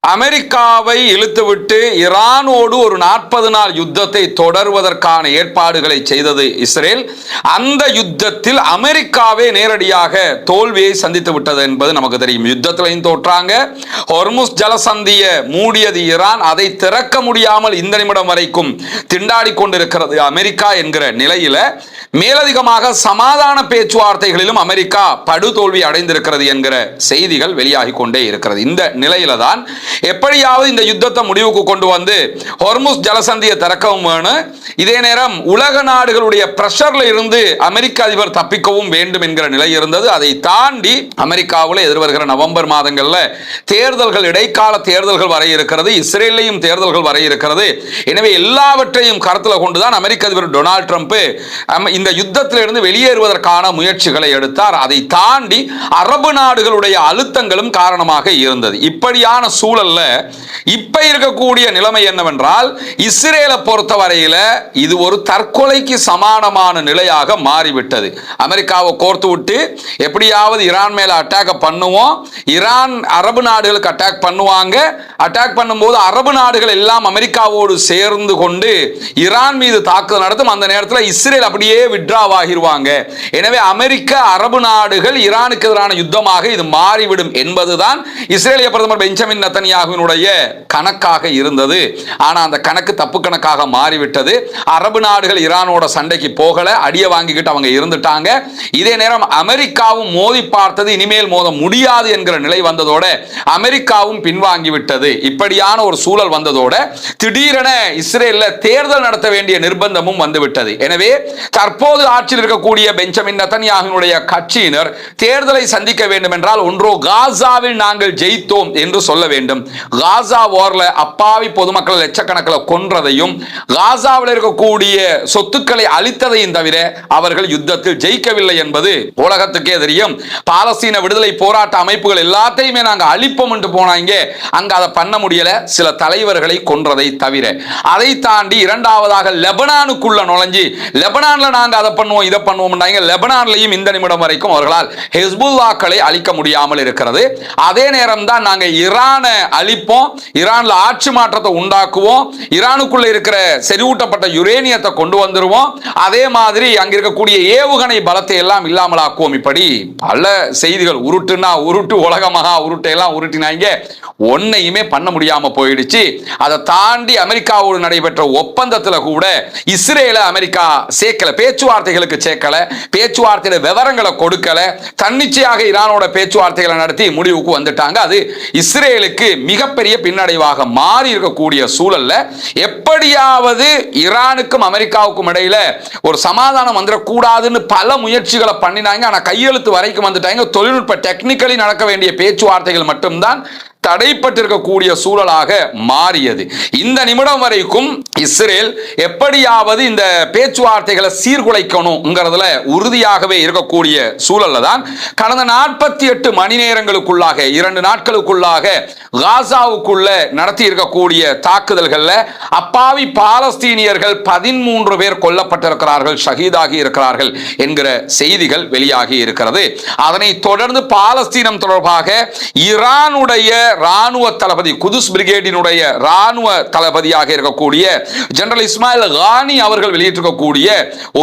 அமெரிக்காவை இழுத்துவிட்டு ஈரானோடு ஒரு 40 நாள் யுத்தத்தை தொடர்வதற்கான ஏற்பாடுகளை செய்தது இஸ்ரேல். அந்த யுத்தத்தில் அமெரிக்காவே நேரடியாக தோல்வியை சந்தித்து விட்டது என்பது நமக்கு தெரியும். யுத்தத்திலையும் தோற்றாங்க. ஹொர்முஸ் ஜலசந்தியை மூடியது ஈரான். அதை திறக்க முடியாமல் இந்த நிமிடம் வரைக்கும் திண்டாடி கொண்டிருக்கிறது அமெரிக்கா என்கிற நிலையில மேலதிகமாக சமாதான பேச்சுவார்த்தைகளிலும் அமெரிக்கா படுதோல்வி அடைந்திருக்கிறது என்கிற செய்திகள் வெளியாகி கொண்டே இருக்கிறது. இந்த நிலையில தான் எப்படியாவது இந்த யுத்தத்தை முடிவுக்கு கொண்டு வந்து ஹொர்முஸ் ஜலசந்தியை திறக்கவும் வேணும், இதே நேரம் உலக நாடுகளுடைய பிரஷர்ல இருந்து அமெரிக்க அதிபர் தப்பிக்கவும் வேண்டும் என்கிற நிலை இருந்தது. அதை தாண்டி அமெரிக்காவில் எதிர்வருகிற நவம்பர் மாதங்கள்ல தேர்தல்கள், இடைக்கால தேர்தல்கள் வர இருக்கிறது. இஸ்ரேலையும் தேர்தல்கள் வர இருக்கிறது. எனவே எல்லாவற்றையும் கருத்தில் கொண்டுதான் அமெரிக்க அதிபர் டொனால்ட் ட்ரம்ப் இந்த யுத்தத்திலிருந்து வெளியேறுவதற்கான முயற்சிகளை எடுத்தார். அதை தாண்டி அரபு நாடுகளுடைய அழுத்தங்களும் காரணமாக இருந்தது. இப்படியான சூழல்ல இப்ப இருக்கக்கூடிய நிலைமை என்னவென்றால், இஸ்ரேலை பொறுத்தவரையில இது ஒரு தற்கொலைக்கு சமானமான நிலையாக மாறிவிட்டது. அமெரிக்காவை கோர்த்து விட்டு எப்படியாவது ஈரான் மேல அட்டாக் பண்ணுவோம், ஈரான் அரபு நாடுகளுக்கு அட்டாக் பண்ணுவாங்க, அட்டாக் பண்ணும்போது அரபு நாடுகள் எல்லாம் அமெரிக்காவோடு சேர்ந்து கொண்டு ஈரான் மீது தாக்குதல் நடத்தும். அந்த நேரத்தில் இஸ்ரேல் அப்படியே விட்ராவ் ஆகிடுவாங்க. எனவே அமெரிக்க அரபு நாடுகள் ஈரானுக்கு எதிரான யுத்தமாக இது மாறிவிடும் என்பதுதான் இஸ்ரேலிய பிரதமர் பெஞ்சமின் நெத்தன்யாகுவினுடைய கணக்காக இருந்தது. ஆனா அந்த கணக்கு தப்பு கணக்காக மாறிவிட்டது. அரபு நாடுகள் ஈரானோட சண்டைக்கு போகல, அடிய வாங்கிக்கிட்டு அவங்க இருந்துட்டாங்க. இதே நேரம் அமெரிக்காவும் மோதி பார்த்தது, இனிமேல் மோத முடியாது என்கிற நிலை வந்ததோட அமெரிக்காவும் பின்வாங்கி விட்டது. இப்படியான ஒரு சூழல் வந்ததோட திடீரென இஸ்ரேல்ல தேர்தல் நடத்த வேண்டிய நிர்பந்தமும் வந்துவிட்டது. எனவே தற்போது ஆட்சியில் இருக்கக்கூடிய பெஞ்சமின் நெத்தன்யாகுவினுடைய கட்சியினர் தேர்தலை சந்திக்க வேண்டும் என்றால் ஒன்றோ காசாவில் நாங்கள் ஜெயித்தோம் என்று சொல்ல வேண்டும், காசா வார்ல அப்பாவி பொதுமக்கள் லட்சக்கணக்கில் கொன்றதையும் காசாவில் இருக்கக்கூடிய சொத்துக்களை அழித்ததையும் தவிர அவர்கள் யுத்தத்தில் ஜெயிக்கவில்லை என்பது உலகத்துக்கே தெரியும். பாலஸ்தீன விடுதலை போராட்ட அமைப்புகள் எல்லாத்தையுமே நாங்க அழிப்போம் என்று போனாங்க, அங்க அதை பண்ண முடியல, சில தலைவர்களை கொன்றதை தவிர. அதை தாண்டி இரண்டாவதாக லெபனானுக்குள்ள நுழைஞ்சி லெபனான்ல நாங்க அதை பண்ணுவோம் இதை பண்ணுவோம், லெபனான்லையும் இந்த நிமிடம் வரைக்கும் அவர்களால் ஹெஸ்புல்லாக்களை அழிக்க முடியாமல் இருக்கிறது. அதே நேரம் தான் நாங்க ஈரானை அழிப்போம், ஈரான்ல ஆட்சி மாற்றத்தை உண்டாக்குவோம், ஈரானுக்குள்ள இருக்கிற செறிவூட்டப்பட்ட யுரேனியத்தை கொண்டு வந்துருவோம், அதே மாதிரி அங்க இருக்கக்கூடிய ஏவுகணை பலத்தை எல்லாம் இல்லாமலாக்குவோம். இப்படி பல செய்திகள், உருட்டுனா உருட்டு, உலகமகா உருட்டை எல்லாம் உருட்டினாங்க, ஒன்னையுமே பண்ண முடியாம போயிடுச்சு. அதை தாண்டி அமெரிக்காவோடு நடைபெற்ற ஒப்பந்தத்தில் கூட இஸ்ரேலை அமெரிக்கா சேர்க்கல, பேச்சுவார்த்தைகளுக்கு சேர்க்கல, பேச்சுவார்த்தையில விவரங்களை கொடுக்கல, தன்னிச்சையாக ஈரானோட பேச்சுவார்த்தைகளை நடத்தி முடிவுக்கு வந்துட்டாங்க. அது இஸ்ரேலுக்கு மிகப்பெரிய பின்னடைவாக மாறி இருக்கக்கூடிய சூழல்ல எப்படியாவது ஈரானுக்கும் அமெரிக்காவுக்கும் இடையில ஒரு சமாதானம் வந்துடக்கூடாதுன்னு பல முயற்சிகளை பண்ணினாங்க. ஆனா கையெழுத்து வரைக்கும் வந்துட்டாங்க. தொழில்நுட்ப டெக்னிக்கலி நடக்க வேண்டிய பேச்சுவார்த்தைகள் மட்டும்தான் தடைப்பட்டிருக்கக்கூடிய சூழலாக மாறியது. இந்த நிமிடம் வரைக்கும் இஸ்ரேல் எப்படியாவது இந்த பேச்சுவார்த்தைகளை சீர்குலைக்கணும்ங்கிறதுல உறுதியாகவே இருக்கக்கூடிய சூழல்ல தான் கடந்த 48 மணி நேரங்களுக்குள்ளாக 2 நாட்களுக்குள்ளாக காசாவுக்குள்ள நடத்தி இருக்கக்கூடிய தாக்குதல்கள்ல அப்பாவி பாலஸ்தீனியர்கள் 13 பேர் கொல்லப்பட்டிருக்கிறார்கள், ஷஹீதாகி இருக்கிறார்கள் என்கிற செய்திகள் வெளியாகி இருக்கிறது. அதனை தொடர்ந்து பாலஸ்தீனம் தொடர்பாக ஈரானுடைய ராணுவ தளபதி, குதுஸ் பிரிகேடினுடைய ராணுவ தளபதியாக இருக்கக்கூடிய ஜெனரல் இஸ்மாயில் கானி அவர்கள் வெளியிட்டிருக்கக்கூடிய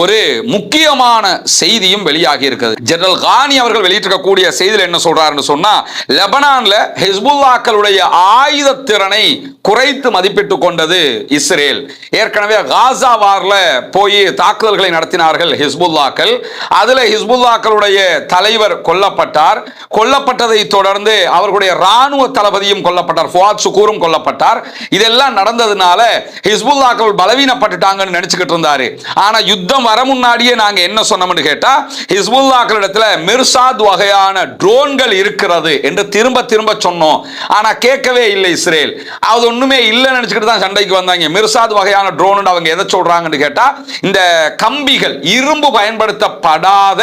ஒரு முக்கியமான செய்தியும் வெளியாகி இருக்கிறது. ஜெனரல் கானி அவர்கள் வெளியிட்டிருக்கக்கூடிய செய்தியில் என்ன சொல்றாருன்னு சொன்னா, லெபனான்ல ஹெஸ்புல்லாக்களுடைய ஆயுத திறனை குறைத்து மதிப்பிட்டுக் கொண்டது இஸ்ரேல். ஏற்கனவே காசா வார்ல போய் தாக்குதல்களை நடத்தினார்கள் ஹிஸ்புல்லாக்கள். அதுல ஹிஸ்புல்லாக்களுடைய தலைவர் கொல்லப்பட்டார். கொல்லப்பட்டதை தொடர்ந்து அவர்களுடைய ராணுவ தளபதியும் கொல்லப்பட்டார், ஃபுவாத் சுகூரும் கொல்லப்பட்டார். இதெல்லாம் நடந்ததுனால ஹிஸ்புல்லாக்கள் பலவீனப்பட்டுட்டாங்கன்னு நினைச்சுக்கிட்டு இருந்தாரு. ஆனா யுத்தம் வர முன்னாடியே நாங்க என்ன சொன்னோம்னு கேட்டா, ஹிஸ்புல்லாக்களிடத்துல மிர்சாத் வகையான ட்ரோன்கள் இருக்கிறது என்று திரும்ப திரும்ப சொன்னோம். ஆனா கேட்கவே இல்லை இஸ்ரேல். அது ஒண்ணுமே இல்லைன்னு நினைச்சுக்கிட்டு தான் சண்டைக்கு வந்தாங்க. மிர்சாத் வகையான ட்ரோன் அவங்க எதை சொல்றாங்கன்னு கேட்டா, இந்த கம்பிகள், இரும்பு பயன்படுத்தப்படாத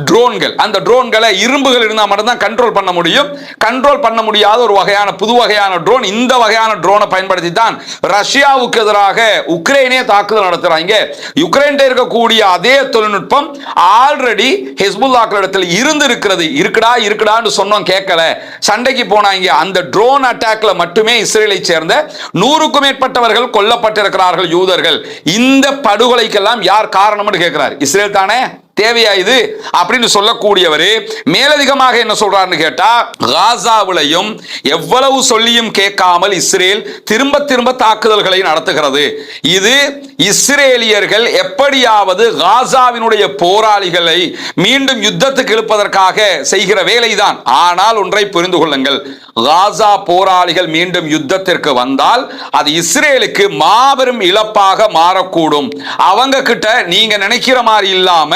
ட்ரோன்கள், அந்த ட்ரோன்களை இரும்புகள் இருந்தால் மட்டும்தான் கண்ட்ரோல் பண்ண முடியும். கண்ட்ரோல் பண்ண முடியாத ஒரு ஒரு வகையான புது வகையான ட்ரோன். இந்த வகையான ட்ரோனை பயன்படுத்தி தான் ரஷ்யாவுக்கு எதிராக உக்ரைனே தாக்குதல் நடத்துறாங்க. யுக்ரைன் இருக்கக்கூடிய அதே தொழில்நுட்பம் ஆல்ரெடி ஹிஸ்புல்லாக்களிடத்தில் இருந்திருக்கிறது. இருக்குடான்னு சொன்னோம், கேட்கல, சண்டைக்கு போனாங்க. அந்த ட்ரோன் அட்டாக்ல மட்டுமே இஸ்ரேலை சேர்ந்த 100க்கும் மேற்பட்டவர்கள் கொல்லப்பட்டிருக்கிறார்கள், யூதர்கள். இந்த படுகொலைக்கெல்லாம் யார் காரணம்னு கேட்கிறார். இஸ்ரேல் தானே. தேவையா இது அப்படின்னு சொல்லக்கூடியவர் மேலதிகமாக என்ன சொல்றாருன்னு கேட்டா, காசாவிலையும் எவ்வளவு சொல்லியும் கேட்காமல் இஸ்ரேல் திரும்ப திரும்ப தாக்குதல்களை நடத்துகிறது. இது இஸ்ரேலியர்கள் எப்படியாவது காசாவினுடைய போராளிகளை மீண்டும் யுத்தத்துக்கு இழுப்பதற்காக செய்கிற வேலைதான். ஆனால் ஒன்றை புரிந்து கொள்ளுங்கள், காசா போராளிகள் மீண்டும் யுத்தத்திற்கு வந்தால் அது இஸ்ரேலுக்கு மாபெரும் இழப்பாக மாறக்கூடும். அவங்க கிட்ட நீங்க நினைக்கிற மாதிரி இல்லாம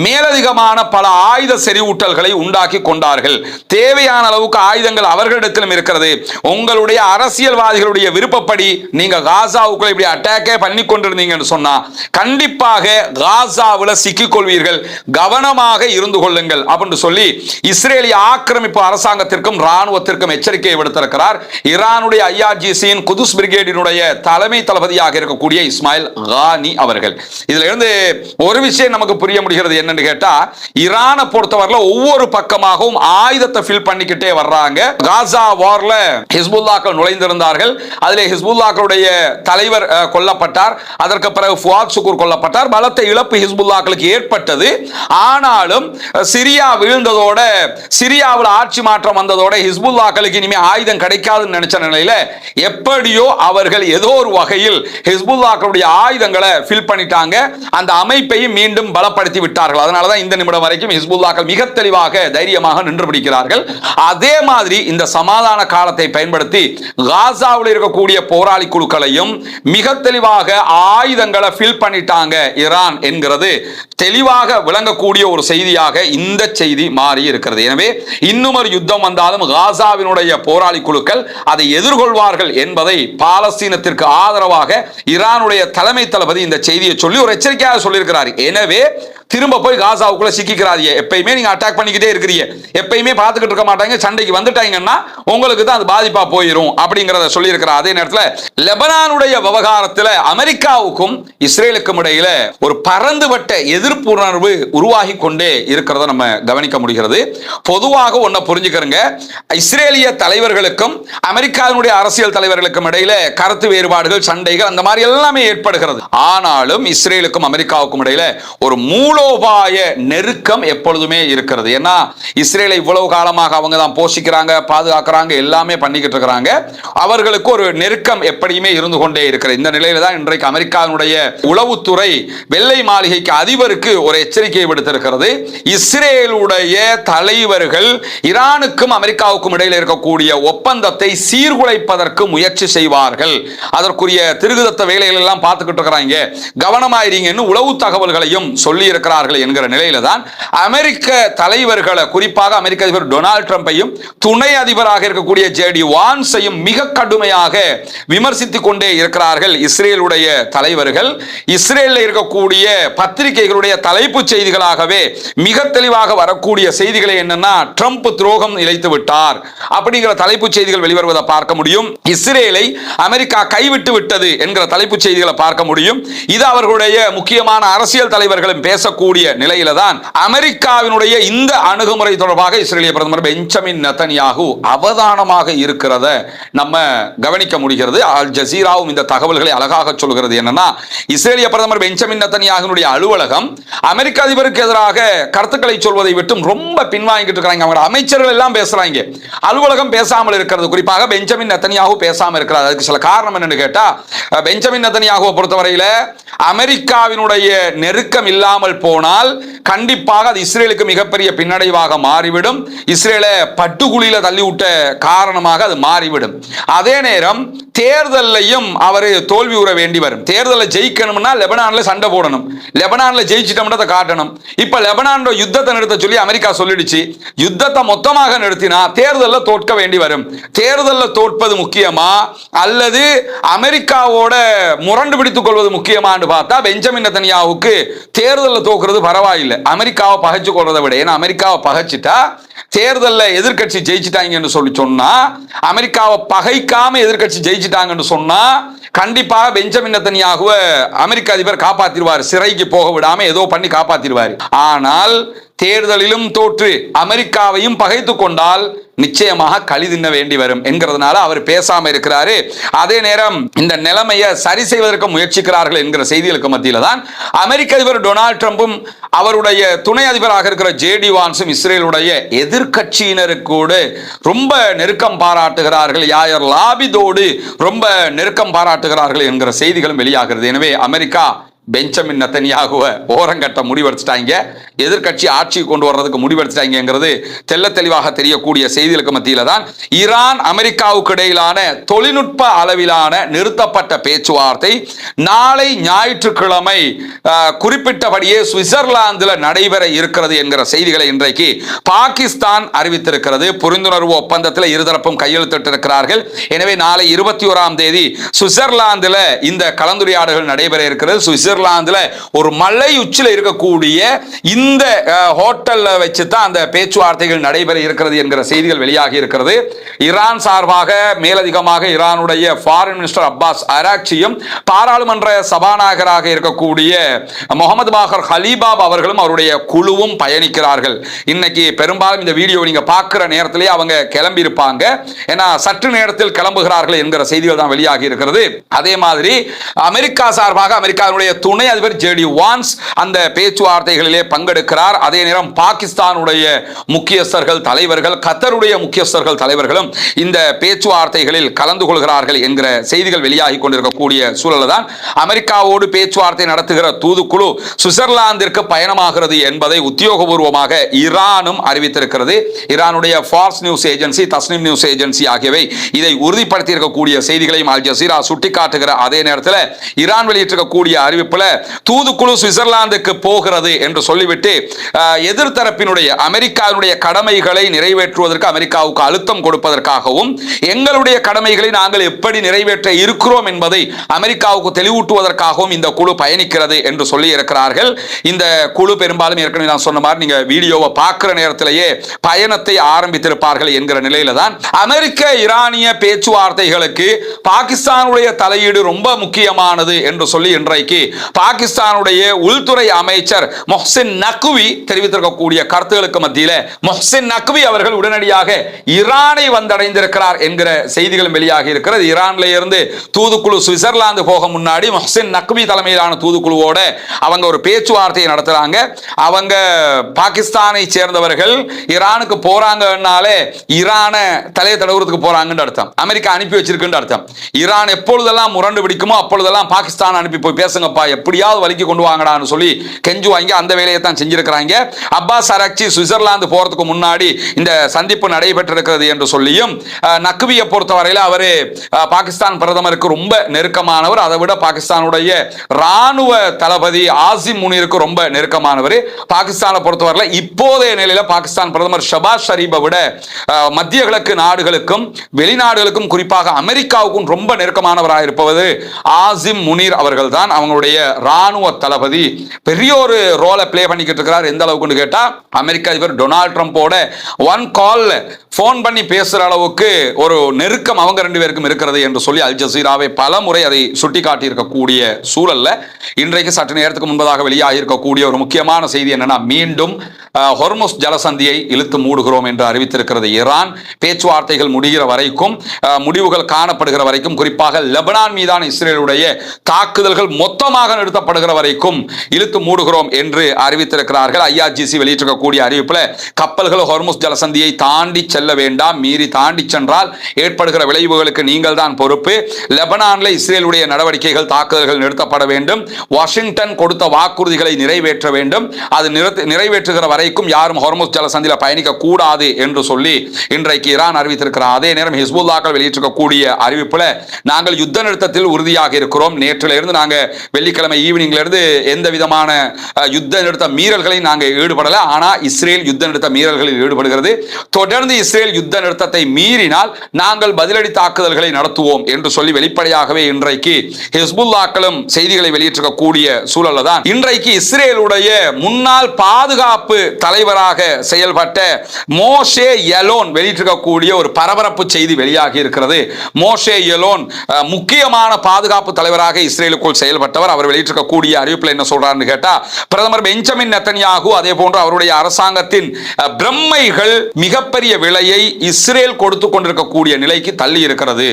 மேலதிகமான பல ஆயுத செறிவூட்டல்களை உண்டாக்கி கொண்டார்கள். தேவையான அளவுக்கு ஆயுதங்கள் அவர்களிடத்திலும் இருக்கிறது. உங்களுடைய அரசியல்வாதிகளுடைய விருப்பப்படி நீங்க காசாவுக்குள்ள இப்படி அட்டாக்கே பண்ணி கொண்டிருந்தீங்கன்னு சொன்னா கண்டிப்பாக காசாவில் சிக்கிக் கொள்வீர்கள், கவனமாக இருந்து கொள்ளுங்கள் அப்படின்னு சொல்லி இஸ்ரேலிய ஆக்கிரமிப்பு அரசாங்கத்திற்கும் ராணுவத்திற்கும் எச்சரிக்கையை விடுத்திருக்கிறார். ஈரானுடைய ஐஆர்ஜிசியின் குதுஸ் பிரிகேடினுடைய தலைமை தளபதியாக இருக்கக்கூடிய இஸ்மாயில் கானி அவர்கள். இதுல இருந்து ஒரு விஷயம் நமக்கு புரிய முடிகிறது. என்னன்னு கேட்டா, ஈரானை பொறுத்தவரையில ஒவ்வொரு பக்கமாகவும் ஆயுதத்தை ஃபில் பண்ணிக்கிட்டே வர்றாங்க. காசா வார்ல ஹிஸ்புல்லாக்கள் நுழைந்திருந்தார்கள். அதிலே ஹிஸ்புல்லாக்களுடைய தலைவர் கொல்லப்பட்டார். அதற்கு பிறகு ஃபுவாத் சுக்கூர் கொல்லப்பட்டார். பலத்த இழப்பு ஹிஸ்புல்லாக்களுக்கு ஏற்பட்டது. ஆனாலும் சிரியா வீழ்ந்ததோட, சிரியாவில் ஆட்சி மாற்றம் வந்ததோட ஹிஸ்புல்லாக்களுக்கு இனிமே ஆயுதம் கிடைக்காதுன்னு நினைச்ச நிலையில எப்படியோ அவர்கள் ஏதோ ஒரு வகையில் ஹிஸ்புல்லாக்களுடைய ஆயுதங்களை ஃபில் பண்ணிட்டாங்க. அந்த அமைப்பையும் மீண்டும் பலப்படுத்தி விட்டார்கள். அதனாலதான் இந்த நிமிடம் வரைக்கும் ஹிஸ்புல்லாக்கள் மிக தெளிவாக தைரியமாக நின்று பிடிக்கிறார்கள். அதே மாதிரி இந்த சமாதான காலத்தை பயன்படுத்தி காசாவில் இருக்கக்கூடிய போராளி குழுக்களையும் மிக தெளிவாக ஆயுதங்களை ஃபில் பண்ணிட்டாங்க ஈரான் என்கிறது தெளிவாக விளங்கக்கூடிய ஒரு செய்தியாக இந்த செய்தி மாறி இருக்கிறது. எனவே இன்னும் ஒரு யுத்தம் வந்தாலும் காசாவினுடைய போராளி குழுக்கள் அதை எதிர்கொள்வார்கள் என்பதை பாலஸ்தீனத்திற்கு ஆதரவாக ஈரானுடைய தலைமை தளபதி இந்த செய்தியை சொல்லி ஒரு எச்சரிக்கையாக சொல்லியிருக்கிறார். எனவே திரும்ப போய் காசாவுக்குள்ள சிக்கிக்கிறாதீங்க. எப்பயுமே நீங்க அட்டாக் பண்ணிக்கிட்டே இருக்கிறீங்க, எப்பயுமே பார்த்துக்கிட்டு இருக்க மாட்டாங்க, சண்டைக்கு வந்துட்டாங்கன்னா உங்களுக்கு தான் அது பாதிப்பா போயிடும் அப்படிங்கறத சொல்லி இருக்கிறார். அதே நேரத்தில் லெபனானுடைய விவகாரத்தில் அமெரிக்காவுக்கும் இஸ்ரேலுக்கும் இடையில ஒரு பரந்துபட்ட எதிர்ப்பு உணர்வு உருவாகி கொண்டே இருக்கிறத நம்ம கவனிக்க முடிகிறது. பொதுவாக ஒன்ன புரிஞ்சுக்கிறங்க, இஸ்ரேலிய தலைவர்களுக்கும் அமெரிக்காவினுடைய அரசியல் தலைவர்களுக்கும் இடையில கருத்து வேறுபாடுகள், சண்டைகள் அந்த மாதிரி எல்லாமே ஏற்படுகிறது. ஆனாலும் இஸ்ரேலுக்கும் அமெரிக்காவுக்கும் இடையில ஒரு மூலோபாய நெருக்கம் எப்பொழுதுமே இருக்கிறது. ஏன்னா இஸ்ரேலை இவ்வளவு காலமாக அவங்க தான் போஷிக்கிறாங்க, பாதுகாக்கிறாங்க, எல்லாமே பண்ணிக்கிட்டு இருக்கிறாங்க. அவர்களுக்கு ஒரு நெருக்கம் எப்படியுமே இருந்து கொண்டே இருக்கிறது. இந்த நிலையில தான் இன்றைக்கு அமெரிக்காவுடைய உளவுத்துறை வெள்ளை மாளிகைக்கு அதிபருக்கு ஒரு எச்சரிக்கையை விடுத்திருக்கிறது. இஸ்ரேலுடைய தலைவர்கள் ஈரானுக்கும் அமெரிக்காவுக்கும் இடையில் இருக்கக்கூடிய ஒப்பந்தத்தை சீர்குலைப்பதற்கு முயற்சி செய்வார்கள். அதற்குரிய திருகுதத்த வேலைகள் எல்லாம் பார்த்துக்கிட்டு இருக்கிறாங்க, கவனமாயிருங்கன்னு உளவு தகவல்களையும் சொல்லி இருக்கிறார்கள் என்கிற நிலையில தான் அமெரிக்க தலைவர்களை, குறிப்பாக அமெரிக்க அதிபர் டொனால்ட் ட்ரம்பையும் துணை அதிபராக இருக்கக்கூடிய ஜேடி வான்ஸையும் மிக கடுமையாக விமர்சித்துக் கொண்டே இருக்கிறார்கள் இஸ்ரேலுடைய தலைவர்கள். இஸ்ரேலில் இருக்கக்கூடிய பத்திரிகைகளுடைய தலைப்புச் செய்திகளாகவே மிக தெளிவாக வரக்கூடிய செய்திகளை என்னன்னா, ட்ரம்ப் துரோகம் இழைத்து விட்டார் அப்படிங்கிற தலைப்புச் செய்திகள் வெளிவருவதை பார்க்க முடியும். இஸ்ரேலை அமெரிக்கா கைவிட்டு விட்டது என்கிற தலைப்புச் செய்திகளை பார்க்க முடியும். இது அவர்களுடைய முக்கியமான அரசியல் தலைவர்களும் பேசக்கூடிய நிலையில தான் அமெரிக்காவினுடைய இந்த அணுகுமுறை தொடர்பாக இஸ்ரேலிய பிரதமர் பெஞ்சமின் நெதன்யாகு அவதானமாக இருக்கிறத நம்ம கவனிக்க முடிகிறது. அல் ஜசீராவும் இந்த தகவல்களை அழகாக சொல்கிறது. என்னன்னா, இஸ்ரேலிய பிரதமர் பெஞ்சமின் நெதன்யாகுனுடைய அலுவலகம் அமெரிக்க அதிபருக்கு எதிராக கருத்துக்களை சொல்வதை விட்டு ரொம்ப பின்வாங்கிட்டு இருக்காங்க. அவங்க அமைச்சர்கள் எல்லாம் பேசுறாங்க, அலுவலகம் பேசாமல் இருக்கிறது. குறிப்பாக பெஞ்சமின் நெதன்யாகு பேசாமல் இருக்கிறார். அதுக்கு சில காரணம் என்னன்னு கேட்டா, பெஞ்சமின் நெதன்யாகுவை பொறுத்தவரையில அமெரிக்காவினுடைய நெருக்கம் இல்லாமல் போனால் கண்டிப்பாக அது இஸ்ரேலுக்கு மிகப்பெரிய பின்னடைவாக மாறிவிடும். இஸ்ரேலை பட்டுக்குழியில தள்ளிவிட்ட காரணமாக அது மாறிவிடும். அதே நேரம் தேர்தலையும் அவர் தோல்வி உற வேண்டி வரும். தேர்தலை ஜெயிக்கணும்னா லெபனான்ல சண்டை போடணும், லெபனான்ல ஜெயிச்சிட்டோம்ன்றதை காட்டணும். இப்ப லெபனான் யுத்தத்தை நிறுத்த சொல்லி அமெரிக்கா சொல்லிடுச்சு. யுத்தத்தை மொத்தமாக நிறுத்தினா தேர்தலில் தோற்க வேண்டி வரும். தேர்தலில் தோற்பது முக்கியமா அல்லது அமெரிக்காவோட முரண்டு பிடித்துக் கொள்வது முக்கியமான்னு பார்த்தா பெஞ்சமின் நெதன்யாகுவுக்கு தேர்தலில் தோக்குறது பரவாயில்லை, அமெரிக்காவை பகைச்சு கொள்றதை விட. ஏன்னா அமெரிக்காவை பகைச்சிட்டா தேர்தலில் எதிர்க்கட்சி ஜெயிச்சிட்டாங்கன்னு சொல்லி சொன்னா, அமெரிக்காவை பகைக்காம எதிர்க்கட்சி ஜெயிச்சிட்டாங்கன்னு சொன்னா கண்டிப்பாக பெஞ்சமின் நெத்தன்யாகுவை அமெரிக்க அதிபர் காப்பாத்திடுவார், சிறைக்கு போக விடாம ஏதோ பண்ணி காப்பாத்திடுவார். ஆனால் தேர்தலிலும் தோற்று அமெரிக்காவையும் பகைத்து கொண்டால் நிச்சயமாக களி தின்ன வேண்டி வரும் என்கிறதுனால அவர் பேசாம இருக்கிறாரு. அதே நேரம் இந்த நிலைமையை சரி செய்வதற்கு முயற்சிக்கிறார்கள் என்கிற செய்திகளுக்கு மத்தியில தான் அமெரிக்க அதிபர் டொனால்ட் ட்ரம்பும் அவருடைய துணை அதிபராக இருக்கிற ஜேடி வான்ஸும் இஸ்ரேலுடைய எதிர்கட்சியினருக்கு ரொம்ப நெருக்கம் பாராட்டுகிறார்கள், யாயர் லாபிதோடு ரொம்ப நெருக்கம் பாராட்டுகிறார்கள் என்கிற செய்திகளும் வெளியாகிறது. எனவே அமெரிக்கா பெஞ்சமின் நெத்தன்யாகுவை ஓரங்கட்ட முடிவெடுத்துட்டாங்க, எதிர்கட்சி ஆட்சி கொண்டு வர்றதுக்கு முடிவெடுத்துட்டாங்கிறது தெல்ல தெளிவாக தெரியக்கூடிய செய்திகளுக்கு மத்தியில தான் ஈரான் அமெரிக்காவுக்கு இடையிலான தொழில்நுட்ப அளவிலான நிறுத்தப்பட்ட பேச்சுவார்த்தை நாளை ஞாயிற்றுக்கிழமை குறிப்பிட்டபடியே சுவிட்சர்லாந்தில் நடைபெற இருக்கிறது என்கிற செய்திகளை இன்றைக்கு பாகிஸ்தான் அறிவித்திருக்கிறது. புரிந்துணர்வு ஒப்பந்தத்தில் இருதரப்பும் கையெழுத்திட்டிருக்கிறார்கள். எனவே நாளை 21ஆம் தேதி சுவிட்சர்லாந்தில் இந்த கலந்துரையாடல்கள் நடைபெற இருக்கிறது. சுவிட்சர்லாந்துல ஒரு மலை உச்சில இருக்கக்கூடிய இந்த ஹோட்டல்ல வச்சு தான் அந்த பேச்சுவார்த்தைகள் நடைபெற இருக்கிறது என்கிற செய்திகள் வெளியாகி இருக்கிறது. ஈரான் சார்பாக மேலதிகமாக ஈரானுடைய ஃபாரின் மினிஸ்டர் அப்பாஸ் அராக்சியும் பாராளுமன்ற சபாநாயகராக இருக்கக்கூடிய முகமது பாகர் ஹலீபாப் அவர்களும் அவருடைய குழுவும் பயணிக்கிறார்கள். இன்னைக்கு பெரும்பாலும் இந்த வீடியோ நீங்க பார்க்கிற நேரத்திலேயே அவங்க கிளம்பி இருப்பாங்க, ஏன்னா சற்று நேரத்தில் கிளம்புகிறார்கள் என்கிற செய்திகள் தான் வெளியாகி இருக்கிறது. அதே மாதிரி அமெரிக்கா சார்பாக அமெரிக்காவுடைய துணை அதிபர் ஜேடி வான்ஸ் அந்த பேச்சுவார்த்தைகளிலே பங்கெடுக்கிறார். அதே நேரம் பாகிஸ்தானுடைய முக்கியஸ்தர்கள் தலைவர்கள், கத்தருடைய முக்கியஸ்தர்கள் தலைவர்களும் இந்த பேச்சுவார்த்தைகளில் கலந்து கொள்கிறார்கள் என்கிற செய்திகள் வெளியாகி கொண்டிருக்கக்கூடிய சூழல் தான் அமெரிக்காவோடு பேச்சுவார்த்தை நடத்துகிற தூதுக்குழு சுவிட்சர்லாந்திற்கு பயணமாகிறது என்பதை உத்தியோகபூர்வமாக ஈரானும் அறிவித்திருக்கிறது. ஈரானுடைய Phars news agency, Tasnim news agency ஆகியவை இதை உறுதிப்படுத்தி இருக்கக்கூடிய செய்திகளையும் அல் ஜசீரா சுட்டிக்காட்டுகிற அதே நேரத்தில் ஈரான் வெளியிட்டிருக்கக்கூடிய அறிவிப்புல தூதுக்குழு சுவிட்சர்லாந்துக்கு போகிறது என்று சொல்லிவிட்டு எதிர்த்தரப்பினுடைய அமெரிக்காவுடைய கடமைகளை நிறைவேற்றுவதற்கு அமெரிக்காவுக்கு அழுத்தம் கொடுப்பதற்காகவும் எங்களுடைய கடமைகளை நாங்கள் எப்படி நிறைவேற்ற இருக்கிறோம் என்பதை அமெரிக்காவுக்கு தெளிவூட்டுவதற்காகவும் இந்த குழு பயணிக்கிறது என்று சொல்லி இருக்கிறார்கள். இந்த குழு பெரும்பாலும் ஏற்கனவே நான் சொன்ன மாதிரி நீங்க வீடியோவை பார்க்கிற நேரத்திலேயே பயணத்தை ஆரம்பித்திருப்பார்கள் என்கிற நிலையில தான் அமெரிக்க ஈரானிய பேச்சுவார்த்தைகளுக்கு பாகிஸ்தானுடைய தலையீடு ரொம்ப முக்கியமானது என்று சொல்லி இன்றைக்கு பாகிஸ்தானுடைய உள்துறை அமைச்சர் மொஹ்சின் நக்வி தெரிவித்திருக்கக்கூடிய கருத்துக்களுக்கு மத்தியில் மொஹ்சின் நக்வி அவர்கள் உடனடியாக ஈரானை வந்தடைந்திருக்கிறார் என்கிற செய்திகள் வெளியாகி இருக்கிறது. ஈரான்ல இருந்து தூதுக்குழு சுவிட்சர்லாந்து போக முன்னாடி மொஹ்சின் நக்வி தலைமையிலான தூதுக்குழுவோட அவங்க ஒரு பேச்சுவார்த்தையை நடத்துறாங்க. அவங்க பாகிஸ்தானை சேர்ந்தவர்கள் ஈரானுக்கு போறாங்கன்னாலே ஈரானை தலையை தடவுறதுக்கு போறாங்கன்னு அர்த்தம், அமெரிக்கா அனுப்பி வச்சிருக்குன்னு அர்த்தம். ஈரான் எப்பொழுதெல்லாம் முரண்டு பிடிக்குமோ அப்பொழுதெல்லாம் பாகிஸ்தான் அனுப்பி போய் பேசுங்கப்பா, எப்படியாவது வலிக்கு கொண்டு வாங்கடான்னு சொல்லி கெஞ்சுவாங்க. அந்த வேலையை தான் செஞ்சிருக்கிறாங்க. அப்பாஸ் அராக்சி சுவிட்சர்லாந்து போறதுக்கு முன்னாடி இந்த சந்திப்பு நடைபெற்றிருக்கிறது என்று சொல்லியும் நக்வியை பொறுத்தவரையில் அவரு பாகிஸ்தான் பிரதமருக்கு ரொம்ப நெருக்கமானவர். அதை விட பாகிஸ்தானுடைய ராணுவ தளபதி ஆசிம் முனீருக்கு ரொம்ப நெருக்கமானவர். பாகிஸ்தானை பொறுத்தவரையில் இப்போதைய நிலையில பாகிஸ்தான் பிரதமர் ஷபாஸ் ஷரீஃபை விட மத்திய கிழக்கு நாடுகளுக்கும் வெளிநாடுகளுக்கும் குறிப்பாக அமெரிக்காவுக்கும் ரொம்ப நெருக்கமானவராக இருப்பது ஆசிம் முனீர் அவர்கள் தான். அவங்களுடைய ராணுவ தளபதி பெரிய ஒரு ரோலை பிளே பண்ணிக்கிட்டு இருக்கிறார். எந்த அளவுக்கு கேட்டா அமெரிக்க அதிபர் டொனால்ட் ட்ரம்போட ஒன் கால் போன் பண்ணி பேசுற அளவுக்கு ஒரு நெருக்கம் அவங்க ரெண்டு பேருக்கும் இருக்கிறது என்று சொல்லி அல் ஜசீராவை பல முறை அதை சுட்டிக்காட்டி இருக்கக்கூடிய சூழல்ல இன்றைக்கு சற்று நேரத்துக்கு முன்பதாக வெளியாகி இருக்கக்கூடிய ஒரு முக்கியமான செய்தி என்னன்னா, மீண்டும் ஹொர்முஸ் ஜலசந்தியை இழுத்து மூடுகிறோம் என்று அறிவித்திருக்கிறது ஈரான். பேச்சுவார்த்தைகள் முடிகிற வரைக்கும், முடிவுகள் காணப்படுகிற வரைக்கும், குறிப்பாக லெபனான் மீதான இஸ்ரேலுடைய தாக்குதல்கள் மொத்தமாக நிறுத்தப்படுகிற வரைக்கும் இழுத்து மூடுகிறோம் என்று அறிவித்திருக்கிறார்கள். IRGC வெளியிட்டிருக்கக்கூடிய அறிவிப்புல கப்பல்கள் ஹொர்முஸ் ஜலசந்தியை தாண்டி செல்ல வேண்டாம், மீறி தாண்டி சென்றால் ஏற்படுகிற விளைவுகளுக்கு நீங்கள் தான் பொறுப்பு. லெபனான்ல இஸ்ரேலுடைய நடவடிக்கைகள், தாக்குதல்கள் நிறுத்தப்பட வேண்டும். வாஷிங்டன் கொடுத்த வாக்குறுதிகளை நிறைவேற்ற வேண்டும். அது நிறைவேற்றுகிற வரைக்கும் யாரும் ஹொர்முஸ் ஜலசந்தியில பயணிக்க கூடாது என்று சொல்லி இன்றைக்கு ஈரான் அறிவித்திருக்கிறார். அதே நேரம் ஹிஸ்புல்லாக்கள் வெளியிட்டிருக்கக்கூடிய அறிவிப்புல நாங்கள் யுத்த நிறுத்தத்தில் உறுதியாக இருக்கிறோம். நேற்றிலிருந்து நாங்கள் வெள்ளிக்கிழமை வெள்ளிக்கிழமை ஈவினிங்ல இருந்து எந்த விதமான யுத்த நிறுத்த மீறல்களையும் நாங்கள் ஈடுபடல. ஆனா இஸ்ரேல் யுத்த நிறுத்த மீறல்களில் ஈடுபடுகிறது. தொடர்ந்து இஸ்ரேல் யுத்த நிறுத்தத்தை மீறினால் நாங்கள் பதிலடி தாக்குதல்களை நடத்துவோம் என்று சொல்லி வெளிப்படையாகவே இன்றைக்கு ஹிஸ்புல்லாக்களும் செய்திகளை வெளியிட்டிருக்கக்கூடிய சூழல்ல தான் இன்றைக்கு இஸ்ரேலுடைய முன்னாள் பாதுகாப்பு தலைவராக செயல்பட்ட மோஷே யலோன் வெளியிட்டிருக்கக்கூடிய ஒரு பரபரப்பு செய்தி வெளியாகி இருக்கிறது. மோஷே யலோன் முக்கியமான பாதுகாப்பு தலைவராக இஸ்ரேலுக்குள் செயல்பட்டவர். அவர் வெளியிட்டிருக்கக்கூடிய அறிவிப்பில் என்ன சொல்றாருன்னு கேட்டா, பிரதமர் பெஞ்சமின் நெத்தன்யாகு அதே போன்று அவருடைய அரசாங்கத்தின் பிரம்மைகள் மிகப்பெரிய விலையை இஸ்ரேல் கொடுத்து கொண்டிருக்கக்கூடிய நிலைக்கு தள்ளி இருக்கிறது.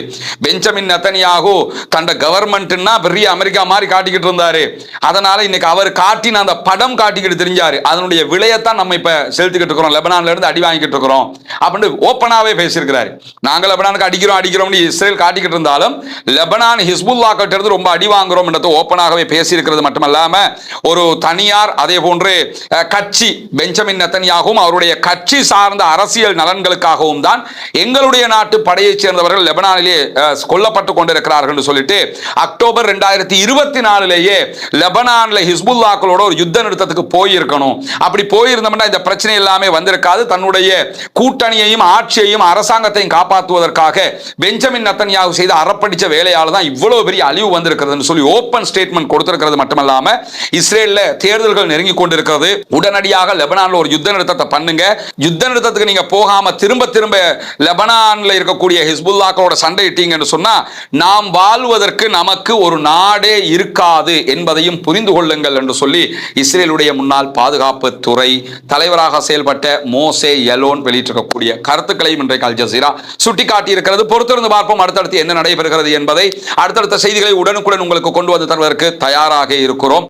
பெஞ்சமின் நெத்தன்யாகு தண்ட கவர்மெண்ட்னா பெரிய அமெரிக்கா மாதிரி காட்டிக்கிட்டு இருந்தாரு. அதனால இன்னைக்கு அவர் காட்டின அந்த படம் காட்டிக்கிட்டு தெரிஞ்சாரு. அதனுடைய விலையத்தான் நம்ம இப்ப செலுத்திக்கிட்டு இருக்கிறோம். லெபனான்ல இருந்து அடி வாங்கிட்டு இருக்கிறோம் அப்படின்னு ஓப்பனாவே பேசியிருக்கிறாரு. நாங்க லெபனானுக்கு அடிக்கிறோம் இஸ்ரேல் காட்டிக்கிட்டு இருந்தாலும் லெபனான் ஹிஸ்புல்லா கிட்ட இருந்து ரொம்ப அடி வாங்குறோம் என்றது ஓப்பனாகவே பேசியிருக்கிறது மட்டுமல்லாம ஒரு தனியார் அதே போன்று கட்சி பெஞ்சமின் நெத்தன்யாகும் அவருடைய கட்சி சார்ந்த அரசியல் நலன்களுக்காகவும் தான் எங்களுடைய நாட்டு படையைச் சேர்ந்தவர்கள் லெபனானிலே கொல்லப்பட்டு கொண்டிருக்கிறார்கள் என்று சொல்லிட்டு அக்டோபர் 2024 லெபனான்ல ஹிஸ்புல்லாக்களோட ஒரு யுத்த நிறுத்தத்துக்கு போயிருக்கணும். அப்படி போயிருந்தோம்னா இந்த பிரச்சனை எல்லாமே வந்திருக்காது. தன்னுடைய கூட்டணியையும் ஆட்சியையும் அரசாங்கத்தையும் காப்பாற்றுவதற்காக பெஞ்சமின் நெத்தன்யாகு செய்த அறப்படிச்ச வேலையால தான் இவ்வளவு பெரிய அழிவு வந்திருக்கிறதுன்னு சொல்லி ஓபன் ஸ்டேட்மெண்ட் கொடுத்திருக்கிறது மட்டுமல்லாம இஸ்ரேல்ல தேர்தல்கள் நெருங்கி கொண்டிருக்கிறது. உடனடியாக லெபனான்ல ஒரு யுத்த நிறுத்தத்தை பண்ணுங்க. யுத்த நிறுத்தத்துக்கு நீங்க போகாம திரும்ப லெபனான்ல இருக்கக்கூடிய ஹிஸ்புல்லாக்களோட சண்டையிட்டீங்கன்னு சொன்னா நாம் வாழ்வதற்கு நமக்கு ஒரு நாடே இருக்காது என்பதையும் புரிந்து கொள்ளுங்கள் என்று சொல்லி இஸ்ரேலுடைய முன்னாள் பாதுகாப்பு துறை தலைவராக செயல்பட்ட மோசே யலோன் வெளியிட்டிருக்கக்கூடிய கருத்துக்களையும் இன்றைக்கு அல் ஜசீரா சுட்டிக்காட்டி இருக்கிறது. பொறுத்திருந்து பார்ப்போம் அடுத்தடுத்து என்ன நடைபெறுகிறது என்பதை. அடுத்தடுத்த செய்திகளை உடனுக்குடன் உங்களுக்கு கொண்டு வந்து தருவதற்கு தயாராக இருக்கிறோம்.